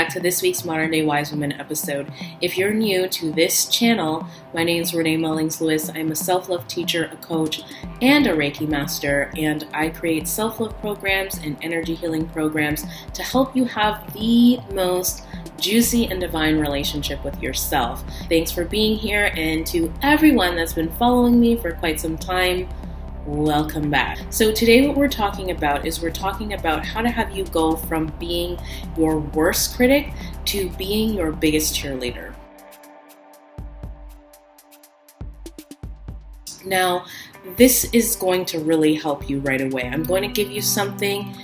back to this week's Modern Day Wise Women episode. If you're new to this channel, my name is Renee Mullings-Lewis. I'm a self-love teacher, a coach, and a Reiki master, and I create self-love programs and energy healing programs to help you have the most juicy and divine relationship with yourself. Thanks for being here, and to everyone that's been following me for quite some time, welcome back. So today what we're talking about how to have you go from being your worst critic to being your biggest cheerleader. Now, this is going to really help you right away. I'm going to give you something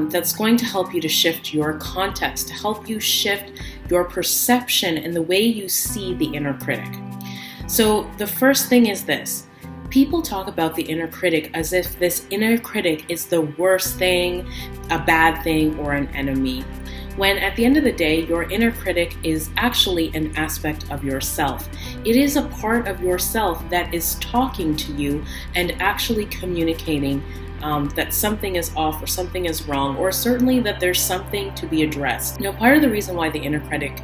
that's going to help you to shift your context, to help you shift your perception and the way you see the inner critic. So the first thing is this. People talk about the inner critic as if this inner critic is the worst thing, a bad thing, or an enemy. When at the end of the day, your inner critic is actually an aspect of yourself. It is a part of yourself that is talking to you and actually communicating that something is off or something is wrong, or certainly that there's something to be addressed. Now, part of the reason why the inner critic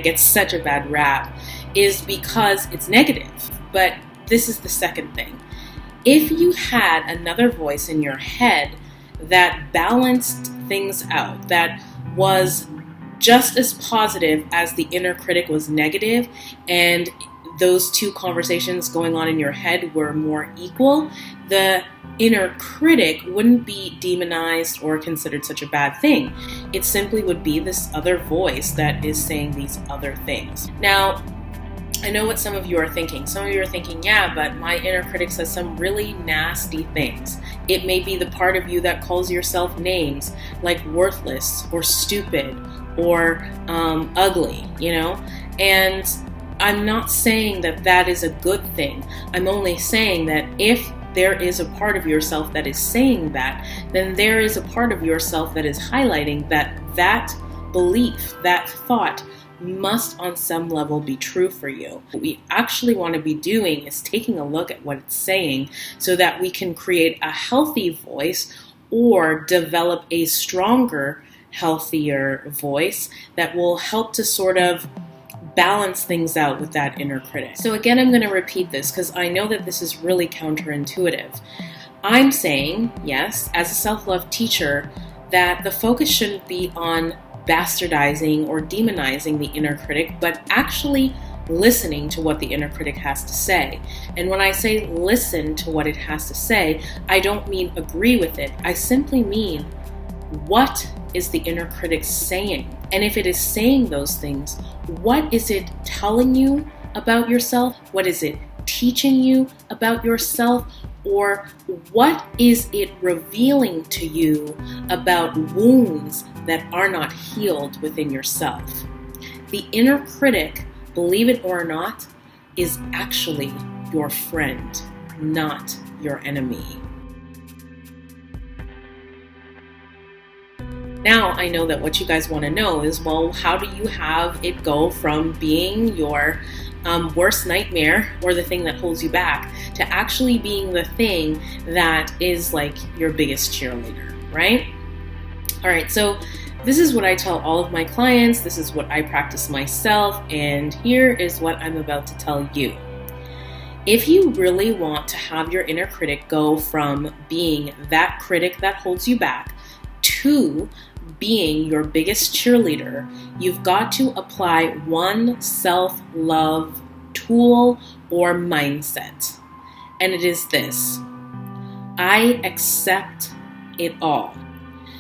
gets such a bad rap is because it's negative. But this is the second thing. If you had another voice in your head that balanced things out, that was just as positive as the inner critic was negative, and those two conversations going on in your head were more equal, the inner critic wouldn't be demonized or considered such a bad thing. It simply would be this other voice that is saying these other things. Now, I know what some of you are thinking. Some of you are thinking, yeah, but my inner critic says some really nasty things. It may be the part of you that calls yourself names like worthless or stupid or ugly, And I'm not saying that that is a good thing. I'm only saying that if there is a part of yourself that is saying that, then there is a part of yourself that is highlighting that belief, that thought, must on some level be true for you. What we actually want to be doing is taking a look at what it's saying so that we can create a healthy voice or develop a stronger, healthier voice that will help to sort of balance things out with that inner critic. So again, I'm going to repeat this because I know that this is really counterintuitive. I'm saying, yes, as a self-love teacher, that the focus shouldn't be on bastardizing or demonizing the inner critic, but actually listening to what the inner critic has to say. And when I say listen to what it has to say, I don't mean agree with it. I simply mean, what is the inner critic saying? And if it is saying those things, what is it telling you about yourself? What is it teaching you about yourself? Or what is it revealing to you about wounds that are not healed within yourself? The inner critic, believe it or not, is actually your friend, not your enemy. Now I know that what you guys want to know is, well, how do you have it go from being your worst nightmare or the thing that holds you back to actually being the thing that is like your biggest cheerleader, right? All right, so this is what I tell all of my clients. This is what I practice myself. And here is what I'm about to tell you. If you really want to have your inner critic go from being that critic that holds you back to being your biggest cheerleader, you've got to apply one self-love tool or mindset. And it is this: I accept it all.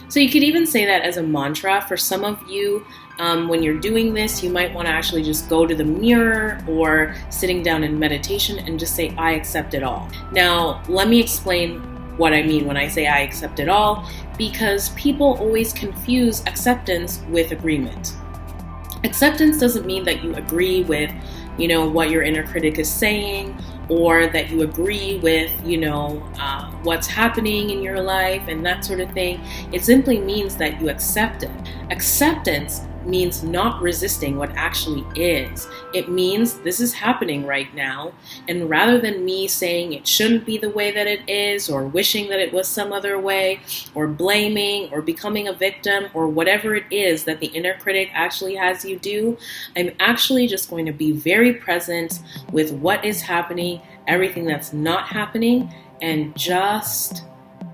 So you could even say that as a mantra. For some of you, when you're doing this, you might want to actually just go to the mirror or sitting down in meditation and just say, I accept it all. Now, let me explain what I mean when I say I accept it all, because people always confuse acceptance with agreement. Acceptance doesn't mean that you agree with, what your inner critic is saying, or that you agree with, what's happening in your life and that sort of thing. It simply means that you accept it. Acceptance means not resisting what actually is. It means this is happening right now. And rather than me saying it shouldn't be the way that it is, or wishing that it was some other way, or blaming, or becoming a victim, or whatever it is that the inner critic actually has you do, I'm actually just going to be very present with what is happening, everything that's not happening, and just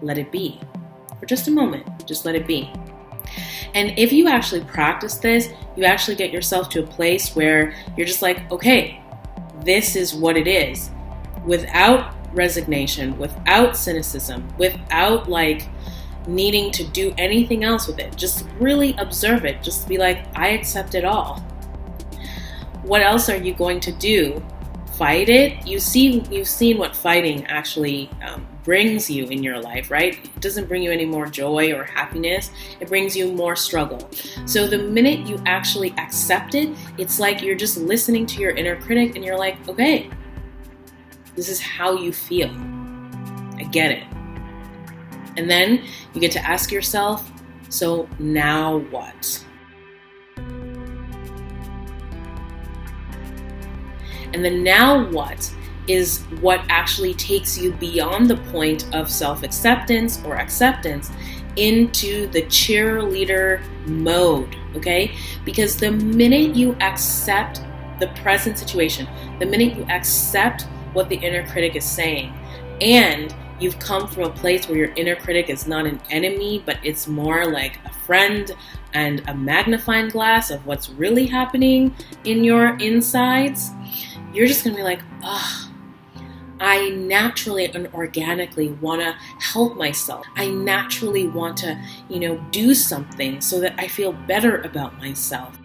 let it be. For just a moment, just let it be. And if you actually practice this, you actually get yourself to a place where you're just like, okay, this is what it is. Without resignation, without cynicism, without like needing to do anything else with it. Just really observe it. Just be like, I accept it all. What else are you going to do? Fight it? You've seen what fighting actually brings you in your life, right? It doesn't bring you any more joy or happiness. It brings you more struggle. So the minute you actually accept it, it's like you're just listening to your inner critic and you're like, okay, this is how you feel. I get it. And then you get to ask yourself, so now what? And the now what is what actually takes you beyond the point of self-acceptance or acceptance into the cheerleader mode, okay? Because the minute you accept the present situation, the minute you accept what the inner critic is saying, and you've come from a place where your inner critic is not an enemy, but it's more like a friend and a magnifying glass of what's really happening in your insides, you're just gonna be like, I naturally and organically want to help myself. I naturally want to, do something so that I feel better about myself.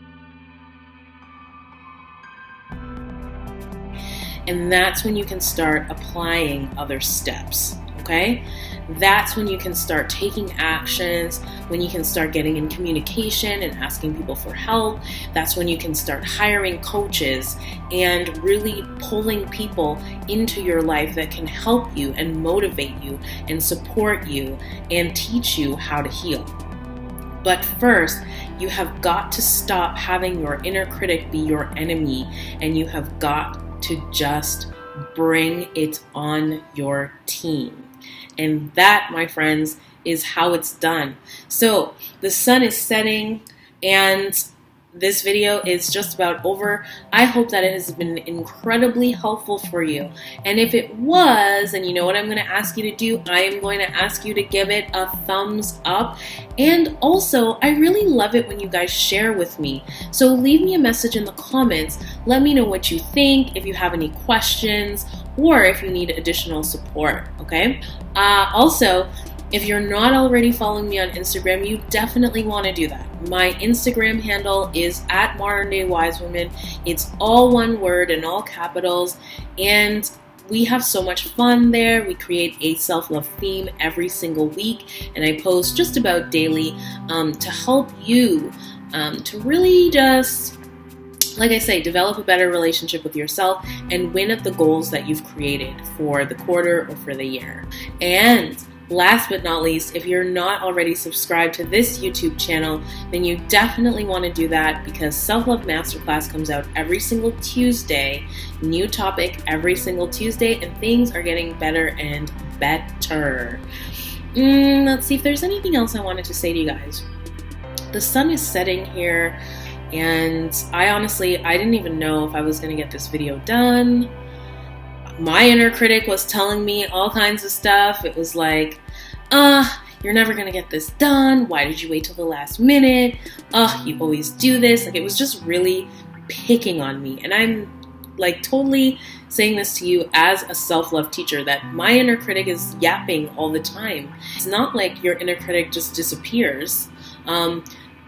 And that's when you can start applying other steps, okay? That's when you can start taking actions, when you can start getting in communication and asking people for help. That's when you can start hiring coaches and really pulling people into your life that can help you and motivate you and support you and teach you how to heal. But first, you have got to stop having your inner critic be your enemy, and you have got to just bring it on your team. And that, my friends, is how it's done. So the sun is setting and this video is just about over. I hope that it has been incredibly helpful for you. And if it was, and you know what I'm going to ask you to do? I am going to ask you to give it a thumbs up. And also, I really love it when you guys share with me. So leave me a message in the comments. Let me know what you think, if you have any questions, or if you need additional support, okay? Also, if you're not already following me on Instagram, you definitely want to do that. My Instagram handle is @ModernDayWiseWoman. It's all one word in all capitals, and we have so much fun there. We create a self-love theme every single week, and I post just about daily to help you to really just, like I say, develop a better relationship with yourself and win at the goals that you've created for the quarter or for the year. And last but not least, if you're not already subscribed to this YouTube channel, then you definitely want to do that, because Self-Love Masterclass comes out every single Tuesday, new topic every single Tuesday, and things are getting better and better. Let's see if there's anything else I wanted to say to you guys. The sun is setting here, and I didn't even know if I was going to get this video done. My inner critic was telling me all kinds of stuff. It was like, you're never going to get this done. Why did you wait till the last minute? You always do this. Like, it was just really picking on me. And I'm like totally saying this to you as a self-love teacher, that my inner critic is yapping all the time. It's not like your inner critic just disappears.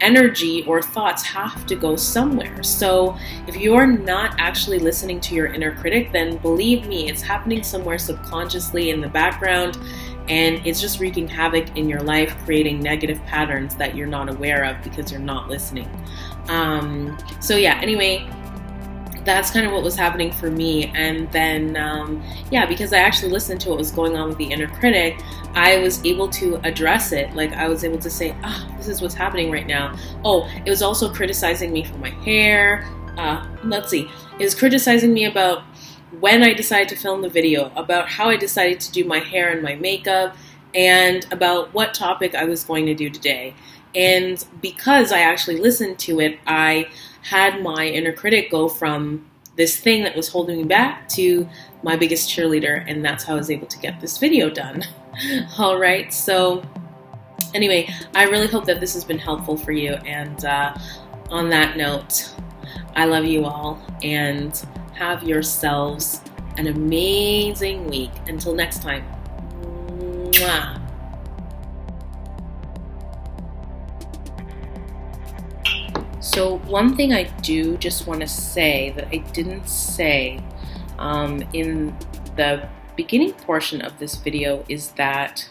Energy or thoughts have to go somewhere. So if you're not actually listening to your inner critic, then believe me, it's happening somewhere subconsciously in the background, and it's just wreaking havoc in your life, creating negative patterns that you're not aware of because you're not listening. So yeah, anyway, that's kind of what was happening for me. And then, because I actually listened to what was going on with the inner critic, I was able to address it. Like, I was able to say, this is what's happening right now. Oh, it was also criticizing me for my hair. It was criticizing me about when I decided to film the video, about how I decided to do my hair and my makeup, and about what topic I was going to do today. And because I actually listened to it, I had my inner critic go from this thing that was holding me back to my biggest cheerleader, and that's how I was able to get this video done. All right, so anyway, I really hope that this has been helpful for you, and on that note, I love you all, and have yourselves an amazing week. Until next time. Mwah. So one thing I do just want to say that I didn't say in the beginning portion of this video is that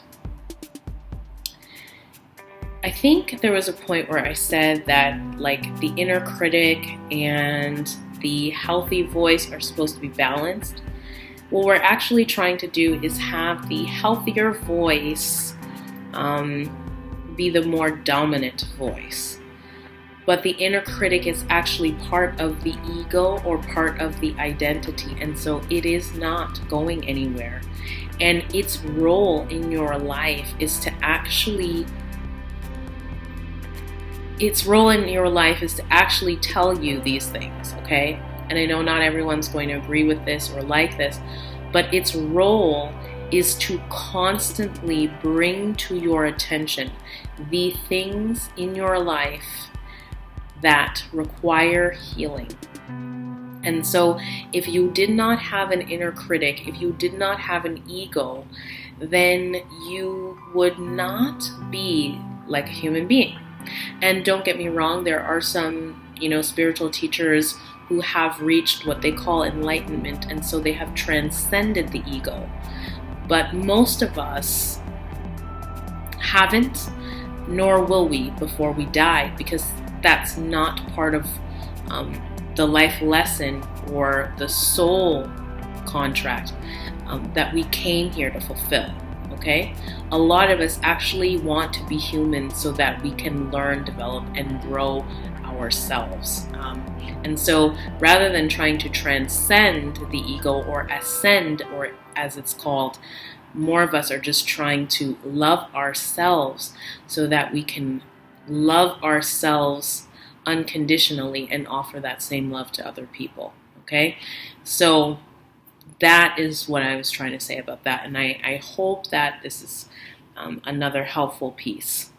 I think there was a point where I said that like the inner critic and the healthy voice are supposed to be balanced. What we're actually trying to do is have the healthier voice be the more dominant voice. But the inner critic is actually part of the ego or part of the identity, and so it is not going anywhere. And its role in your life is to actually tell you these things, okay? And I know not everyone's going to agree with this or like this, but its role is to constantly bring to your attention the things in your life that require healing. And so if you did not have an inner critic, if you did not have an ego, then you would not be like a human being. And don't get me wrong, there are some, spiritual teachers who have reached what they call enlightenment, and so they have transcended the ego. But most of us haven't, nor will we before we die, because that's not part of the life lesson or the soul contract that we came here to fulfill, okay? A lot of us actually want to be human so that we can learn, develop, and grow ourselves. And so rather than trying to transcend the ego or ascend, or as it's called, more of us are just trying to love ourselves so that we can love ourselves unconditionally and offer that same love to other people, okay? So that is what I was trying to say about that, and I hope that this is another helpful piece.